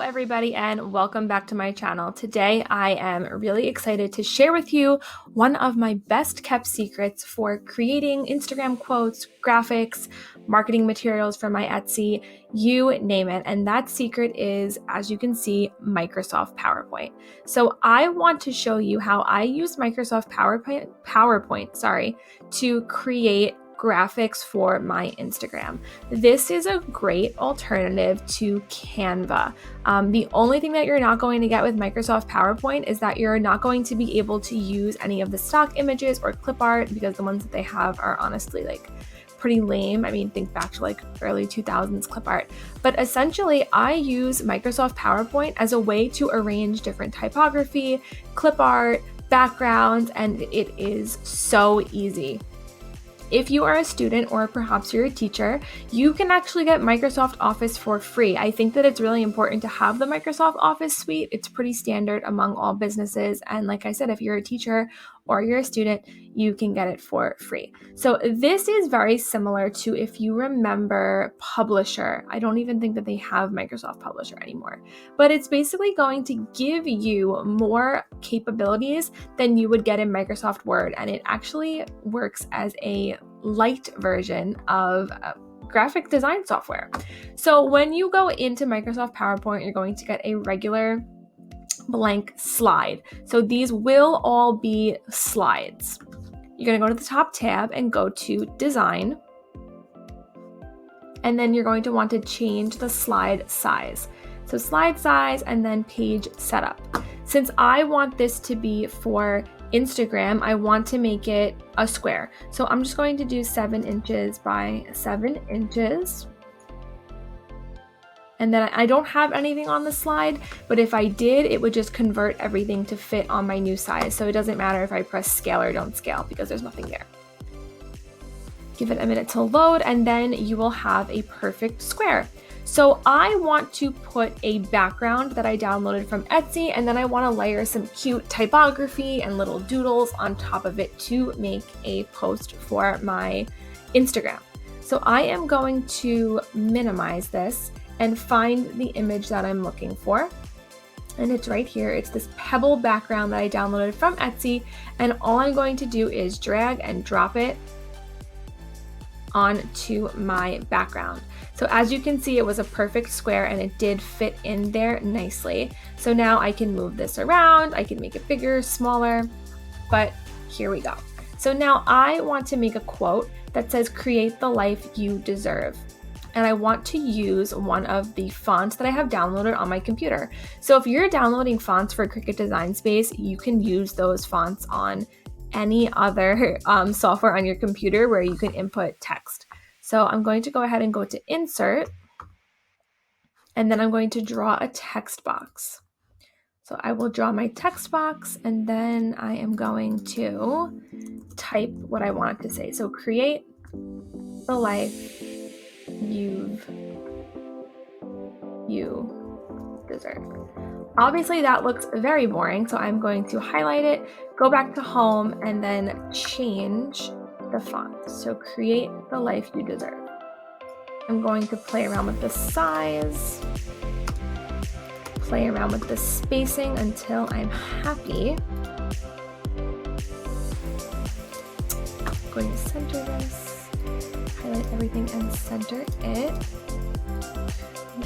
everybody, and welcome back to my channel. Today, I am really excited to share with you one of my best kept secrets for creating Instagram quotes, graphics, marketing materials for my Etsy, you name it. And that secret is, as you can see, Microsoft PowerPoint. So I want to show you how I use Microsoft PowerPoint, to create graphics for my Instagram. This is a great alternative to Canva. The only thing that you're not going to get with Microsoft PowerPoint is that you're not going to be able to use any of the stock images or clip art, because the ones that they have are honestly pretty lame. I mean, think back to early 2000s clip art. But essentially, I use Microsoft PowerPoint as a way to arrange different typography, clip art, backgrounds, and it is so easy. If you are a student or perhaps you're a teacher, you can actually get Microsoft Office for free. I think that it's really important to have the Microsoft Office suite. It's pretty standard among all businesses. And like I said, if you're a teacher or you're a student, you can get it for free. So this is very similar to, if you remember, Publisher. I don't even think that they have Microsoft Publisher anymore, but it's basically going to give you more capabilities than you would get in Microsoft Word. And it actually works as a light version of graphic design software. So when you go into Microsoft PowerPoint, you're going to get a regular blank slide. So these will all be slides. You're going to go to the top tab and go to Design. And then you're going to want to change the slide size. So slide size and then page setup. Since I want this to be for Instagram, I want to make it a square. So I'm just going to do 7 inches by 7 inches. And then I don't have anything on the slide, but if I did, it would just convert everything to fit on my new size. So it doesn't matter if I press scale or don't scale, because there's nothing there. Give it a minute to load, and then you will have a perfect square. So I want to put a background that I downloaded from Etsy, and then I want to layer some cute typography and little doodles on top of it to make a post for my Instagram. So I am going to minimize this and find the image that I'm looking for. And it's right here. It's this pebble background that I downloaded from Etsy. And all I'm going to do is drag and drop it onto my background. So as you can see, it was a perfect square and it did fit in there nicely. So now I can move this around. I can make it bigger, smaller, but here we go. So now I want to make a quote that says, "Create the life you deserve." And I want to use one of the fonts that I have downloaded on my computer. So if you're downloading fonts for Cricut Design Space, you can use those fonts on any other software on your computer where you can input text. So I'm going to go ahead and go to Insert, and then I'm going to draw a text box. So I will draw my text box, and then I am going to type what I want it to say. So create the life you deserve. Obviously that looks very boring, so I'm going to highlight it, go back to home, and then change the font. So create the life you deserve. I'm going to play around with the size, play around with the spacing until I'm happy. I'm going to center this, highlight everything and center it.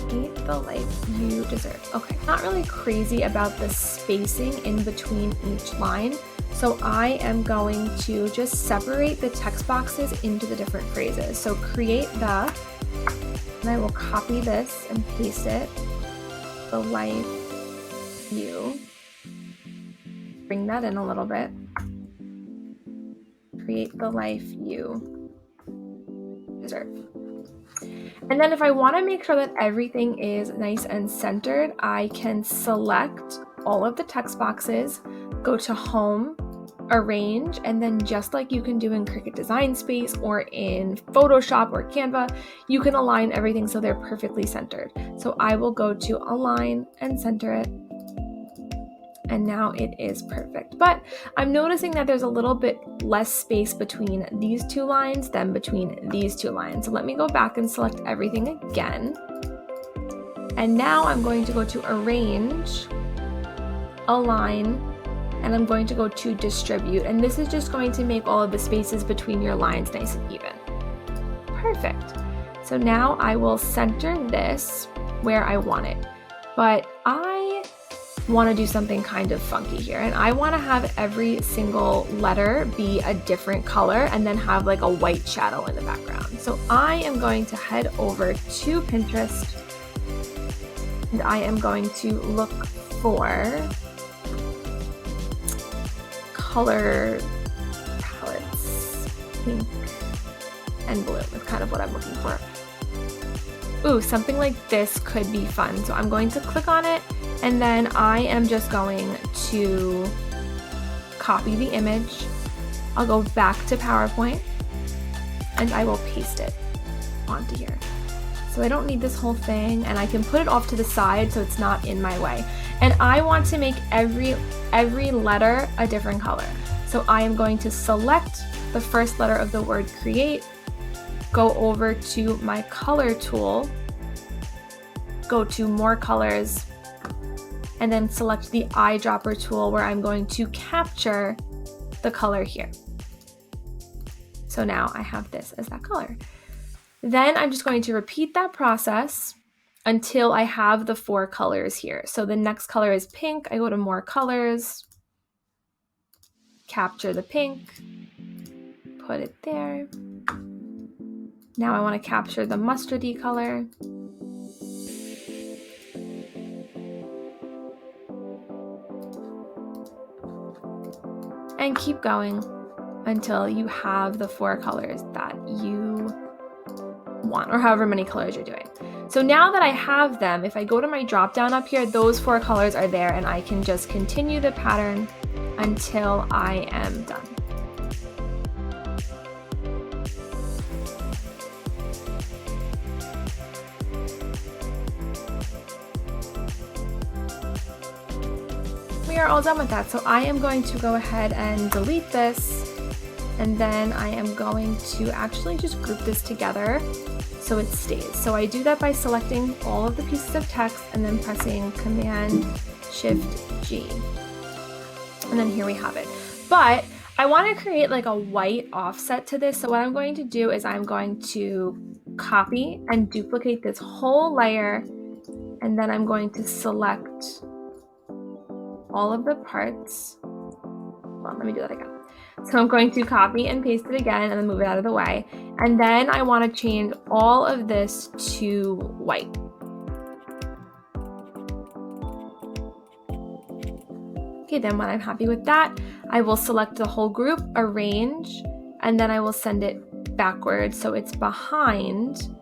Create the life you deserve. Okay, not really crazy about the spacing in between each line. So I am going to just separate the text boxes into the different phrases. So create the, and I will copy this and paste it. The life you. Bring that in a little bit. Create the life you deserve. And then if I want to make sure that everything is nice and centered, I can select all of the text boxes, go to Home, Arrange, and then just like you can do in Cricut Design Space or in Photoshop or Canva, you can align everything so they're perfectly centered. So I will go to Align and center it. And now it is perfect. But I'm noticing that there's a little bit less space between these two lines than between these two lines. So let me go back and select everything again. And now I'm going to go to Arrange, Align, and I'm going to go to Distribute. And this is just going to make all of the spaces between your lines nice and even. Perfect. So now I will center this where I want it. But I want to do something kind of funky here, and I want to have every single letter be a different color and then have like a white shadow in the background. So I am going to head over to Pinterest and I am going to look for color palettes. Pink and blue is kind of what I'm looking for. Ooh, something like this could be fun. So I'm going to click on it, and then I am just going to copy the image. I'll go back to PowerPoint and I will paste it onto here. So I don't need this whole thing, and I can put it off to the side so it's not in my way. And I want to make every letter a different color. So I am going to select the first letter of the word create, go over to my color tool, go to more colors, and then select the eyedropper tool where I'm going to capture the color here. So now I have this as that color. Then I'm just going to repeat that process until I have the 4 colors here. So the next color is pink. I go to more colors, capture the pink, put it there. Now I want to capture the mustardy color. And keep going until you have the 4 colors that you want, or however many colors you're doing. So now that I have them, if I go to my drop down up here, those 4 colors are there, and I can just continue the pattern until I am done. We are all done with that. So I am going to go ahead and delete this, and then I am going to actually just group this together so it stays. So I do that by selecting all of the pieces of text and then pressing Command Shift G. And then here we have it. But I want to create like a white offset to this. So what I'm going to do is I'm going to copy and duplicate this whole layer, and then I'm going to select all of the parts. Well, let me do that again. So I'm going to copy and paste it again and then move it out of the way. And then I want to change all of this to white. Okay, then when I'm happy with that, I will select the whole group, arrange, and then I will send it backwards so it's behind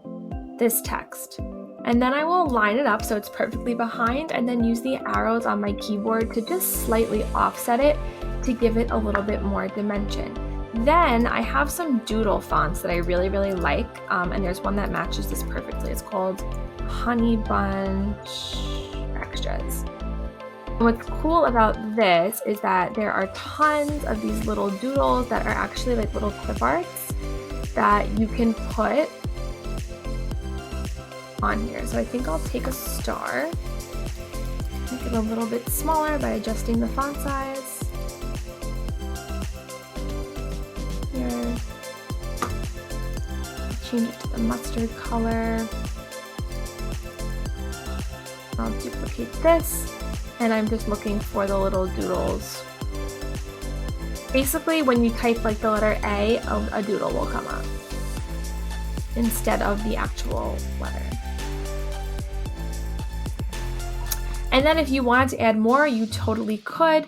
this text. And then I will line it up so it's perfectly behind, and then use the arrows on my keyboard to just slightly offset it to give it a little bit more dimension. Then I have some doodle fonts that I really, really like, and there's one that matches this perfectly. It's called Honey Bunch Extras. And what's cool about this is that there are tons of these little doodles that are actually like little clip arts that you can put on here. So I think I'll take a star, make it a little bit smaller by adjusting the font size. Here, change it to the mustard color. I'll duplicate this, and I'm just looking for the little doodles. Basically, when you type like the letter a doodle will come up instead of the actual letter. And then if you wanted to add more, you totally could.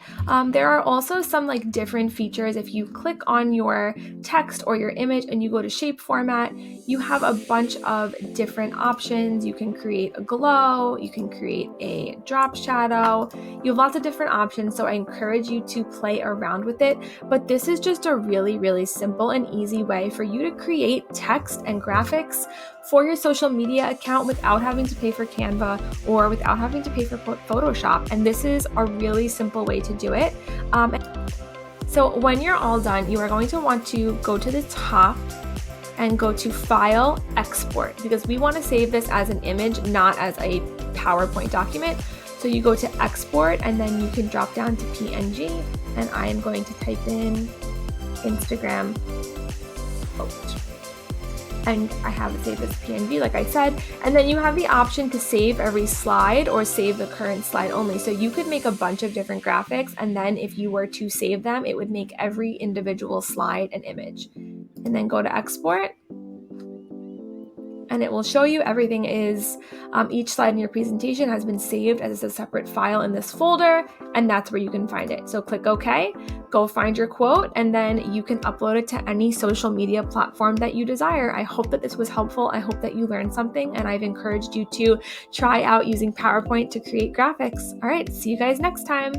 There are also some like different features. If you click on your text or your image and you go to shape format, you have a bunch of different options. You can create a glow, you can create a drop shadow. You have lots of different options, so I encourage you to play around with it. But this is just a really, really simple and easy way for you to create text and graphics for your social media account without having to pay for Canva or without having to pay for Photoshop. And this is a really simple way to do it. So when you're all done, you are going to want to go to the top and go to File, Export, because we want to save this as an image, not as a PowerPoint document. So you go to export and then you can drop down to PNG, and I am going to type in Instagram quote. And I have it saved as PNG, like I said. And then you have the option to save every slide or save the current slide only. So you could make a bunch of different graphics, and then if you were to save them, it would make every individual slide an image. And then go to export. And it will show you everything is, each slide in your presentation has been saved as a separate file in this folder, and that's where you can find it. So click OK, go find your quote, and then you can upload it to any social media platform that you desire. I hope that this was helpful. I hope that you learned something, and I've encouraged you to try out using PowerPoint to create graphics. All right, see you guys next time.